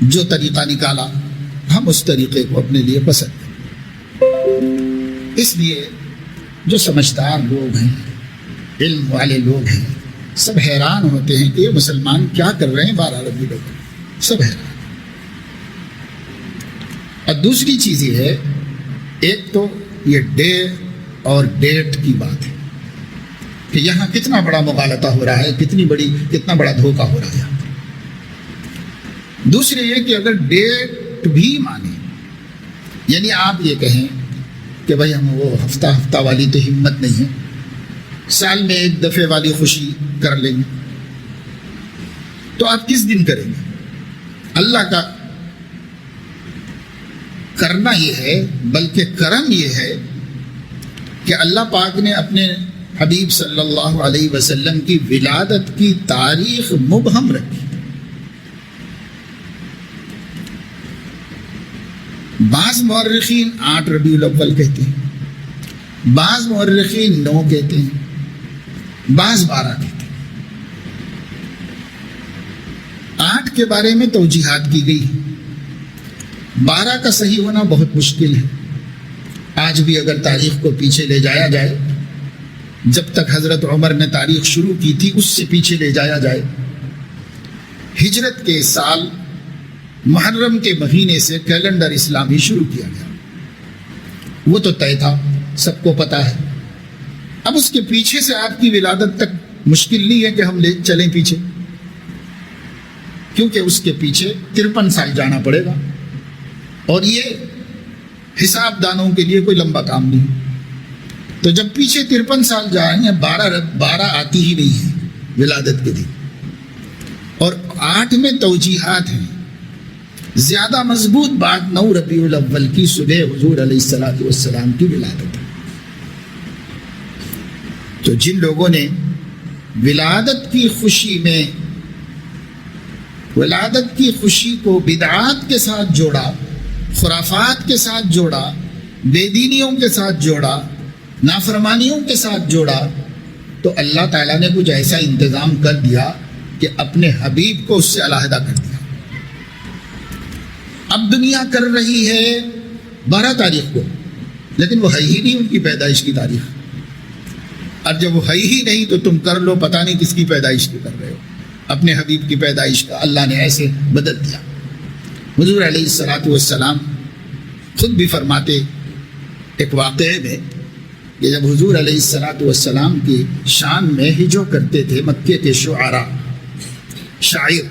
جو طریقہ نکالا، ہم اس طریقے کو اپنے لیے پسند کریں۔ اس لیے جو سمجھدار لوگ ہیں، علم والے لوگ ہیں، سب حیران ہوتے ہیں کہ یہ مسلمان کیا کر رہے ہیں 12 ربیع الاول، سب حیران۔ اور دوسری چیز یہ ہے، ایک تو یہ ڈے اور ڈیٹ کی بات ہے کہ یہاں کتنا بڑا مغالطہ ہو رہا ہے، کتنا بڑا دھوکہ ہو رہا ہے۔ دوسرے یہ کہ اگر ڈیٹ بھی مانے، یعنی آپ یہ کہیں کہ بھائی ہم وہ ہفتہ والی تو ہمت نہیں ہے، سال میں ایک دفعے والی خوشی کر لیں گے، تو آپ کس دن کریں گے؟ اللہ کا کرنا یہ ہے، بلکہ کرم یہ ہے کہ اللہ پاک نے اپنے حبیب صلی اللہ علیہ وسلم کی ولادت کی تاریخ مبہم رکھی۔ بعض مورخین 8 ربیع الاول کہتے ہیں، بعض مورخین 9 کہتے ہیں، بعض 12 کہتے ہیں۔ 8 کے بارے میں توجیحات کی گئی، 12 کا صحیح ہونا بہت مشکل ہے۔ آج بھی اگر تاریخ کو پیچھے لے جایا جائے، جب تک حضرت عمر نے تاریخ شروع کی تھی اس سے پیچھے لے جایا جائے، ہجرت کے سال محرم کے مہینے سے کیلنڈر اسلامی شروع کیا گیا، وہ تو طے تھا، سب کو پتہ ہے۔ اب اس کے پیچھے سے آپ کی ولادت تک مشکل نہیں ہے کہ ہم لے چلیں پیچھے، کیونکہ اس کے پیچھے 53 سال جانا پڑے گا، اور یہ حساب دانوں کے لیے کوئی لمبا کام نہیں۔ تو جب پیچھے 53 سال جائیں گے، 12 آتی ہی نہیں ہے ولادت کے دن، اور 8 میں توجیحات ہیں۔ زیادہ مضبوط بات 9 ربیع الاول کی صبح حضور علیہ الصلاۃ والسلام کی ولادت ہے۔ تو جن لوگوں نے ولادت کی خوشی میں ولادت کی خوشی کو بدعات کے ساتھ جوڑا، خرافات کے ساتھ جوڑا، بے دینیوں کے ساتھ جوڑا، نافرمانیوں کے ساتھ جوڑا، تو اللہ تعالیٰ نے کچھ ایسا انتظام کر دیا کہ اپنے حبیب کو اس سے علیحدہ کر دیا۔ اب دنیا کر رہی ہے 12 تاریخ کو، لیکن وہ ہے ہی نہیں ان کی پیدائش کی تاریخ، اور جب وہ ہے ہی نہیں تو تم کر لو، پتہ نہیں کس کی پیدائش کی کر رہے ہو، اپنے حبیب کی پیدائش کا اللہ نے ایسے بدل دیا۔ حضور علیہ الصلوۃ والسلام خود بھی فرماتے ایک واقعے میں کہ جب حضور علیہ الصلوۃ والسلام کی شان میں ہجو کرتے تھے مکے کے شعراء، شاعر،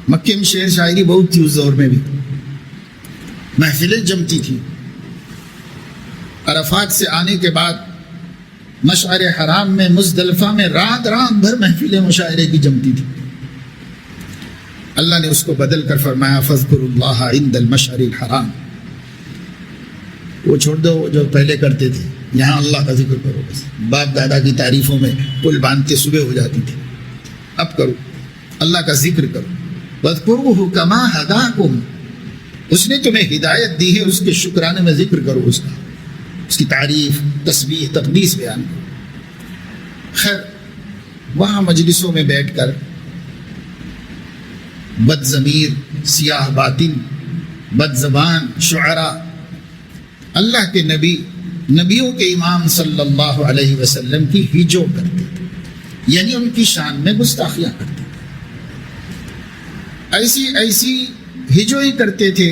مکے میں شعر شاعری بہت تھی اس دور میں بھی، محفلیں جمتی تھیں۔ عرفات سے آنے کے بعد مشعر حرام میں مزدلفہ میں رات بھر محفلیں مشاعرے کی جمتی تھی۔ اللہ نے اس کو بدل کر فرمایا فاذکروا اللہ عند المشعر الحرام، وہ چھوڑ دو جو پہلے کرتے تھے، یہاں اللہ کا ذکر کرو۔ بس باپ دادا کی تعریفوں میں پل باندھتے صبح ہو جاتی تھی، اب کرو اللہ کا ذکر کرو۔ وَاذْكُرُوهُ كَمَا هَدَاكُمْ، اس نے تمہیں ہدایت دی ہے، اس کے شکرانے میں ذکر کرو، اس کی تعریف، تسبیح، تقدیس بیان کرو۔ خیر، وہاں مجلسوں میں بیٹھ کر بد ضمیر، سیاہ باطن، بد زبان شعراء اللہ کے نبی، نبیوں کے امام صلی اللہ علیہ وسلم کی ہجو کرتے تھے، یعنی ان کی شان میں گستاخیاں کرتے تھے۔ ایسی ہجوئی کرتے تھے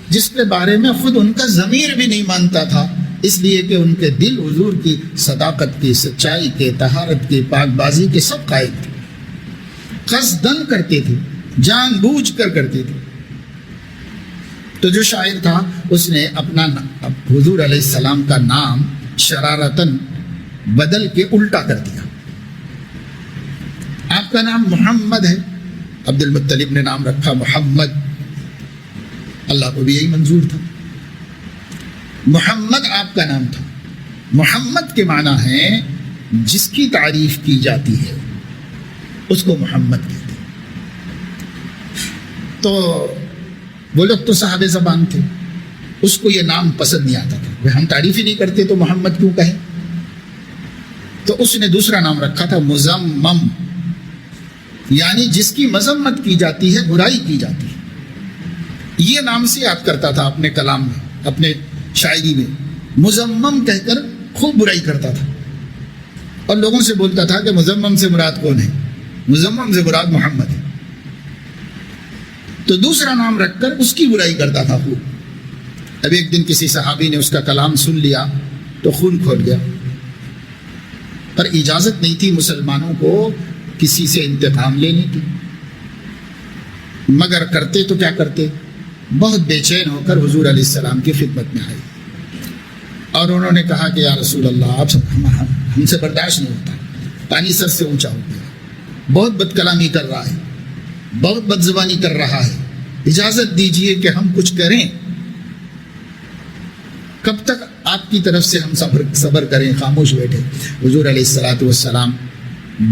جس کے بارے میں خود ان کا ضمیر بھی نہیں مانتا تھا، اس لیے کہ ان کے دل حضور کی صداقت کی، سچائی کے، طہارت کے، پاک بازی کے سب قائل تھے۔ قصدن کرتے تھے، جان بوجھ کر کرتے تھے۔ تو جو شاعر تھا اس نے اپنا حضور علیہ السلام کا نام شرارتن بدل کے الٹا کر دیا۔ آپ کا نام محمد ہے، عبد المطلب نے نام رکھا محمد، اللہ کو بھی یہی منظور تھا، محمد آپ کا نام تھا۔ محمد کے معنی ہے جس کی تعریف کی جاتی ہے اس کو محمد کہتے ہیں۔ تو وہ لوگ تو صاحب زبان تھے، اس کو یہ نام پسند نہیں آتا تھا، ہم تعریف ہی نہیں کرتے تو محمد کیوں کہیں؟ تو اس نے دوسرا نام رکھا تھا مذمم، یعنی جس کی مذمت کی جاتی ہے، برائی کی جاتی ہے۔ یہ نام سے یاد کرتا تھا اپنے کلام میں، اپنے شاعری میں، مذمم کہہ کر خوب برائی کرتا تھا، اور لوگوں سے بولتا تھا کہ مذمم سے مراد کون ہے؟ مذمم سے مراد محمد ہے۔ تو دوسرا نام رکھ کر اس کی برائی کرتا تھا خوب۔ اب ایک دن کسی صحابی نے اس کا کلام سن لیا تو خون کھول گیا، پر اجازت نہیں تھی مسلمانوں کو کسی سے انتقام لینے کی، مگر کرتے تو کیا کرتے؟ بہت بے چین ہو کر حضور علیہ السلام کی خدمت میں آئے اور انہوں نے کہا کہ یا رسول اللہ، آپ ہم سے برداشت نہیں ہوتا، پانی سر سے اونچا ہو گیا، بہت بد کلامی کر رہا ہے، بہت بد زبانی کر رہا ہے، اجازت دیجئے کہ ہم کچھ کریں۔ کب تک آپ کی طرف سے ہم صبر کریں، خاموش بیٹھے؟ حضور علیہ الصلوۃ والسلام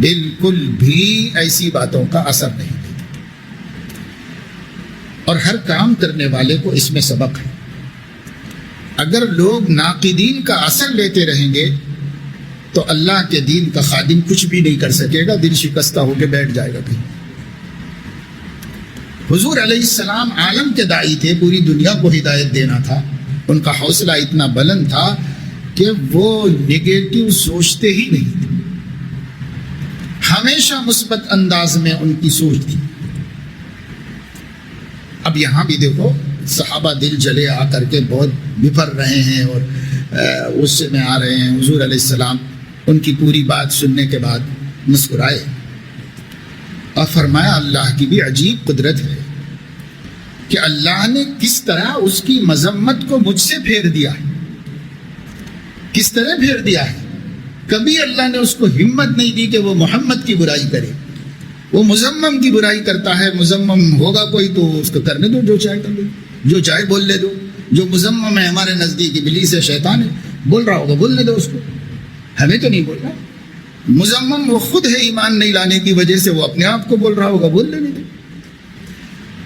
بالکل بھی ایسی باتوں کا اثر نہیں دیتے، اور ہر کام کرنے والے کو اس میں سبق ہے۔ اگر لوگ ناقدین کا اثر لیتے رہیں گے تو اللہ کے دین کا خادم کچھ بھی نہیں کر سکے گا، دل شکستہ ہو کے بیٹھ جائے گا کہیں۔ حضور علیہ السلام عالم کے داعی تھے، پوری دنیا کو ہدایت دینا تھا، ان کا حوصلہ اتنا بلند تھا کہ وہ نگیٹو سوچتے ہی نہیں تھے، ہمیشہ مثبت انداز میں ان کی سوچ تھی۔ اب یہاں بھی دیکھو صحابہ دل جلے آ کر کے بہت بپھر رہے ہیں اور غصے میں آ رہے ہیں۔ حضور علیہ السلام ان کی پوری بات سننے کے بعد مسکرائے اور فرمایا اللہ کی بھی عجیب قدرت ہے کہ اللہ نے کس طرح اس کی مذمت کو مجھ سے پھیر دیا ہے، کس طرح پھیر دیا ہے۔ کبھی اللہ نے اس کو ہمت نہیں دی کہ وہ محمد کی برائی کرے، وہ مذمم کی برائی کرتا ہے۔ مذمم ہوگا کوئی تو اس کو کرنے دو، جو چاہے کر لے، جو چاہے بول لے دو۔ جو مذمم ہے ہمارے نزدیک ابلیس ہے، شیطان ہے، بول رہا ہوگا بولنے دو اس کو، ہمیں تو نہیں بولنا۔ مذمم وہ خود ہے، ایمان نہیں لانے کی وجہ سے وہ اپنے آپ کو بول رہا ہوگا، بول لینے دو۔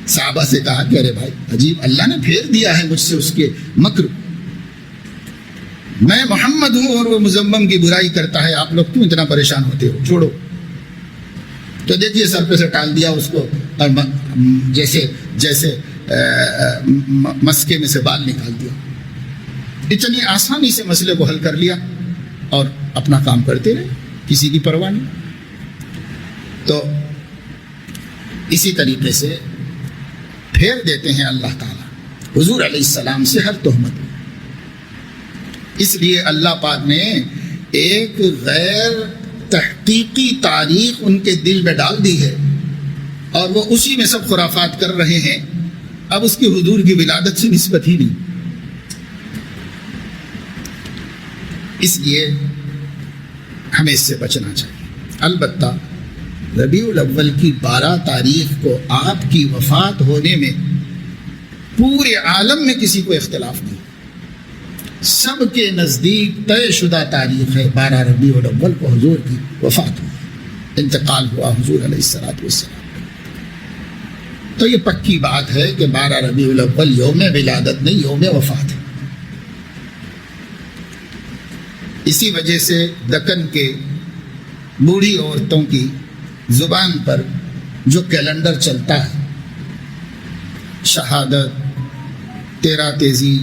صحابہ سے کہا کہ ارے بھائی عجیب، اللہ نے پھیر دیا ہے مجھ سے اس کے مکر، میں محمد ہوں اور وہ مذمم کی برائی کرتا ہے، آپ لوگ کیوں اتنا پریشان ہوتے ہو، چھوڑو۔ تو دیکھیے سر پہ سے ٹال دیا اس کو، اور جیسے مسکے میں سے بال نکال دیا۔ اتنی آسانی سے مسئلے کو حل کر لیا اور اپنا کام کرتے رہے، کسی کی پرواہ نہیں۔ تو اسی طریقے سے پھیر دیتے ہیں اللہ تعالیٰ حضور علیہ السلام سے ہر تہمت۔ اس لیے اللہ پاک نے ایک غیر تحقیقی تاریخ ان کے دل میں ڈال دی ہے، اور وہ اسی میں سب خرافات کر رہے ہیں۔ اب اس کی حضور کی ولادت سے نسبت ہی نہیں۔ اس لیے ہمیں اس سے بچنا چاہیے۔ البتہ ربیع الاول کی 12 تاریخ کو آپ کی وفات ہونے میں پورے عالم میں کسی کو اختلاف نہیں، سب کے نزدیک طے شدہ تاریخ ہے 12 ربیع الاول کو حضور کی وفات ہوئی، انتقال ہوا حضور علیہ السلام۔ تو یہ پکی بات ہے کہ 12 ربیع الاول یوم ولادت نہیں، یوم وفات ہے۔ اسی وجہ سے دکن کے بوڑھی عورتوں کی زبان پر جو کیلنڈر چلتا ہے، شہادت، 13 تیزی،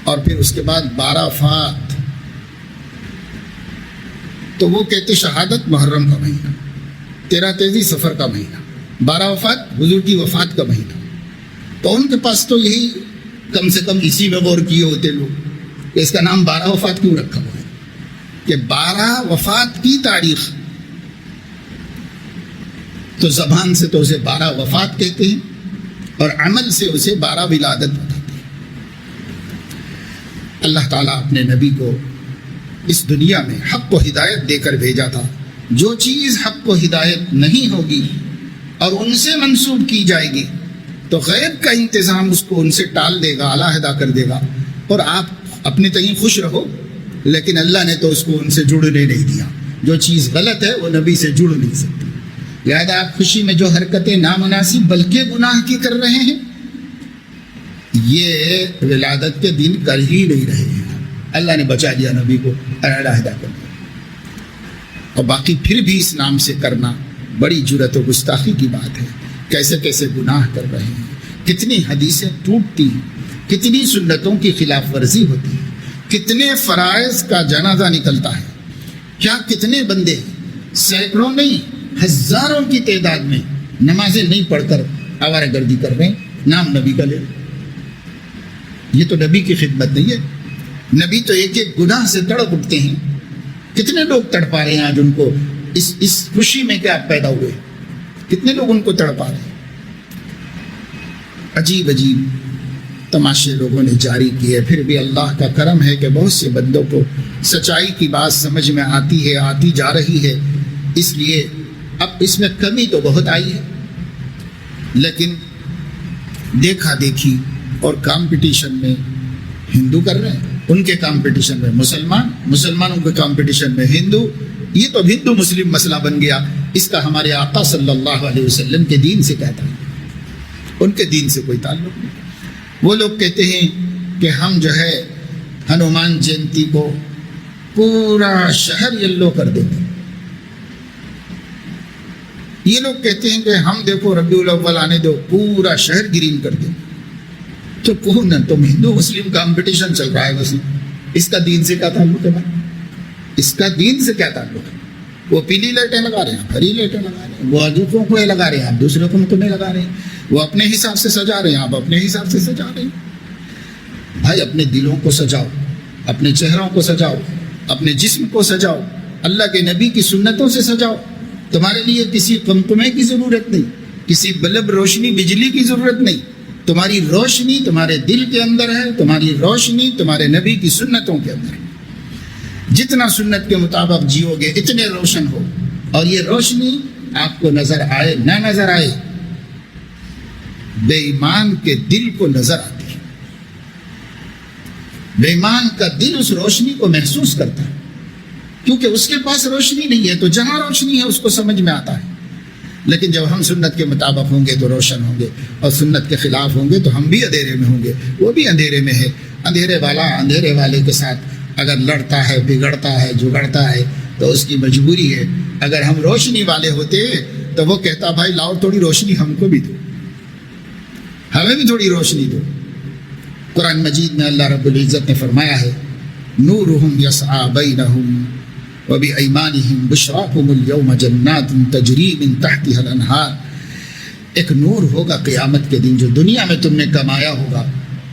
اور پھر اس کے بعد 12 وفات، تو وہ کہتے شہادت محرم کا مہینہ، 13 تیزی سفر کا مہینہ، 12 وفات حضور کی وفات کا مہینہ۔ تو ان کے پاس تو یہی کم سے کم اسی میں غور کیے ہوتے لوگ کہ اس کا نام 12 وفات کیوں رکھا ہوا ہے، کہ 12 وفات کی تاریخ، تو زبان سے تو اسے 12 وفات کہتے ہیں اور عمل سے اسے 12 ولادت بتاتے ہیں۔ اللہ تعالیٰ اپنے نبی کو اس دنیا میں حق کو ہدایت دے کر بھیجا تھا۔ جو چیز حق کو ہدایت نہیں ہوگی اور ان سے منسوب کی جائے گی تو غیب کا انتظام اس کو ان سے ٹال دے گا، علیحدہ کر دے گا، اور آپ اپنے تئیں خوش رہو، لیکن اللہ نے تو اس کو ان سے جڑنے نہیں دیا۔ جو چیز غلط ہے وہ نبی سے جڑ نہیں سکتی، لہذا آپ خوشی میں جو حرکتیں نامناسب بلکہ گناہ کی کر رہے ہیں، یہ ولادت کے دن کر ہی نہیں رہے ہیں۔ اللہ نے بچا دیا نبی کو، علیحدہ کر دیا، اور باقی پھر بھی اس نام سے کرنا بڑی جرأت و گستاخی کی بات ہے۔ کیسے کیسے گناہ کر رہے ہیں، کتنی حدیثیں ٹوٹتی ہیں، کتنی سنتوں کی خلاف ورزی ہوتی ہے، کتنے فرائض کا جنازہ نکلتا ہے، کیا کتنے بندے سینکڑوں نہیں ہزاروں کی تعداد میں نمازیں نہیں پڑھ کر آوارہ گردی کر رہے ہیں، نام نبی کا لے رہے۔ یہ تو نبی کی خدمت نہیں ہے۔ نبی تو ایک ایک گناہ سے تڑپ اٹھتے ہیں۔ کتنے لوگ تڑپا رہے ہیں آج ان کو، اس خوشی میں کہ آپ پیدا ہوئے، کتنے لوگ ان کو تڑپا رہے ہیں۔ عجیب عجیب تماشے لوگوں نے جاری کیے، پھر بھی اللہ کا کرم ہے کہ بہت سے بندوں کو سچائی کی بات سمجھ میں آتی ہے، آتی جا رہی ہے۔ اس لیے اب اس میں کمی تو بہت آئی ہے، لیکن دیکھا دیکھی اور کمپٹیشن میں ہندو کر رہے ہیں، ان کے کمپٹیشن میں مسلمانوں کے کمپٹیشن میں ہندو، یہ تو ہندو مسلم مسئلہ بن گیا۔ اس کا ہمارے آقا صلی اللہ علیہ وسلم کے دین سے کیا تعلق، ان کے دین سے کوئی تعلق نہیں۔ وہ لوگ کہتے ہیں کہ ہم جو ہے ہنومان جینتی کو پورا شہر یلو کر دیں گے۔ یہ لوگ کہتے ہیں کہ ہم دیکھو ربیع الاول آنے دو، پورا شہر گرین کر دیں۔ تو کون ہے؟ تم ہندو مسلم کمپٹیشن چل رہا ہے بس، اس کا دین سے کیا تعلق ہے بھائی؟ اس کا دین سے کیا تعلق ہے؟ وہ پیلی لائٹیں لگا رہے ہیں، ہری لائٹیں لگا رہے ہیں، وہ دوسروں کو لگا رہے ہیں، آپ دوسروں کو نہیں لگا رہے ہیں، وہ اپنے حساب سے سجا رہے ہیں، آپ اپنے حساب سے سجا رہے ہیں۔ بھائی اپنے دلوں کو سجاؤ، اپنے چہروں کو سجاؤ، اپنے جسم کو سجاؤ، اللہ کے نبی کی سنتوں سے سجاؤ۔ تمہارے لیے کسی قمقمے کی ضرورت نہیں، کسی بلب روشنی بجلی کی ضرورت نہیں۔ تمہاری روشنی تمہارے دل کے اندر ہے، تمہاری روشنی تمہارے نبی کی سنتوں کے اندر ہے۔ جتنا سنت کے مطابق جیو گے اتنے روشن ہو، اور یہ روشنی آپ کو نظر آئے نہ نظر آئے، بے ایمان کے دل کو نظر آتی ہے۔ بے ایمان کا دل اس روشنی کو محسوس کرتا ہے، کیونکہ اس کے پاس روشنی نہیں ہے، تو جہاں روشنی ہے اس کو سمجھ میں آتا ہے۔ لیکن جب ہم سنت کے مطابق ہوں گے تو روشن ہوں گے، اور سنت کے خلاف ہوں گے تو ہم بھی اندھیرے میں ہوں گے، وہ بھی اندھیرے میں ہے۔ اندھیرے والا اندھیرے والے کے ساتھ اگر لڑتا ہے، بگڑتا ہے، جگڑتا ہے تو اس کی مجبوری ہے۔ اگر ہم روشنی والے ہوتے تو وہ کہتا بھائی لاؤ تھوڑی روشنی ہم کو بھی دو، ہمیں بھی تھوڑی روشنی دو۔ قرآن مجید میں اللہ رب العزت نے فرمایا ہے نورہم یسعی بینہم وبایمانہم بشراکم اليوم جنات تجری من تحتها الانہار ایک نور ہوگا قیامت کے دن جو دنیا میں تم نے کمایا ہوگا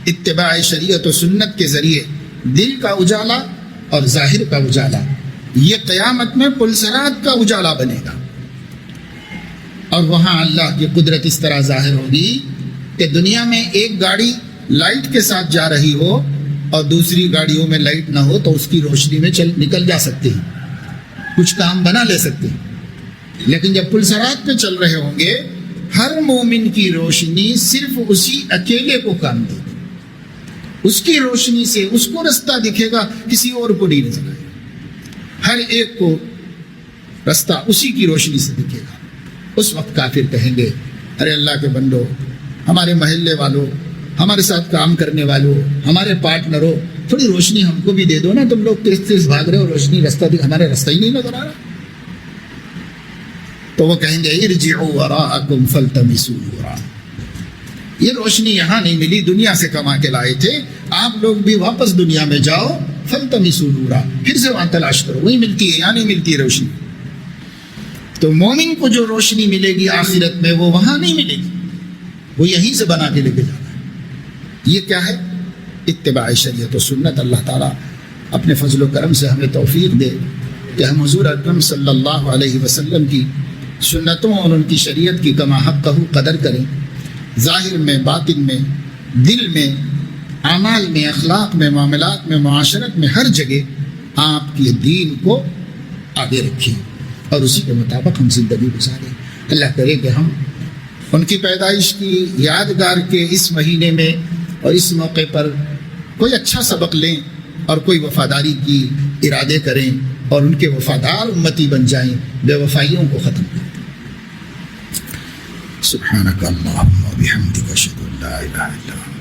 اتباع شریعت و سنت کے ذریعے، دل کا اجالا اور ظاہر کا اجالا، یہ قیامت میں پلسرات کا اجالا بنے گا۔ اور وہاں اللہ کی قدرت اس طرح ظاہر ہوگی کہ دنیا میں ایک گاڑی لائٹ کے ساتھ جا رہی ہو اور دوسری گاڑیوں میں لائٹ نہ ہو تو اس کی روشنی میں نکل جا سکتے ہیں، کچھ کام بنا لے سکتے ہیں، لیکن جب پلسرات پہ چل رہے ہوں گے ہر مومن کی روشنی صرف اسی اکیلے کو کام دے گی، اس کی روشنی سے اس کو رستہ دکھے گا، کسی اور کو نہیں نظر آئے گا، ہر ایک کو رستہ اسی کی روشنی سے دکھے گا۔ اس وقت کافر کہیں گے ارے اللہ کے بندو، ہمارے محلے والوں، ہمارے ساتھ کام کرنے والوں، ہمارے پارٹنروں، تھوڑی روشنی ہم کو بھی دے دو نا، تم لوگ تیز تیز بھاگ رہے ہو، روشنی رستہ ہمارے رستہ ہی نہیں نظر آ رہا۔ تو وہ کہیں گے ارجعوا وراءکم فالتمسوا نورا، یہ روشنی یہاں نہیں ملی، دنیا سے کما کے لائے تھے، آپ لوگ بھی واپس دنیا میں جاؤ، فالتمسوا نورا، پھر سے وہاں تلاش کرو، وہی ملتی ہے، یہاں نہیں ملتی ہے روشنی۔ تو مومن کو جو روشنی ملے گی آخرت میں وہ وہاں نہیں ملے گی، وہ یہیں سے بنا کے لے کے جانا ہے۔ یہ کیا ہے؟ اتباع شریعت و سنت۔ اللہ تعالیٰ اپنے فضل و کرم سے ہمیں توفیق دے کہ ہم حضور اکرم صلی اللہ علیہ وسلم کی سنتوں اور ان کی شریعت کی کما حق قدر کریں، ظاہر میں، باطن میں، دل میں، اعمال میں، اخلاق میں، معاملات میں، معاشرت میں، ہر جگہ آپ کے دین کو آگے رکھیں اور اسی کے مطابق ہم زندگی گزاریں۔ اللہ کرے کہ ہم ان کی پیدائش کی یادگار کے اس مہینے میں اور اس موقع پر کوئی اچھا سبق لیں اور کوئی وفاداری کی ارادے کریں اور ان کے وفادار امتی بن جائیں، بے وفائیوں کو ختم کریں۔ سبحانک اللہم و بحمدک اشہد ان لا الہ الا انت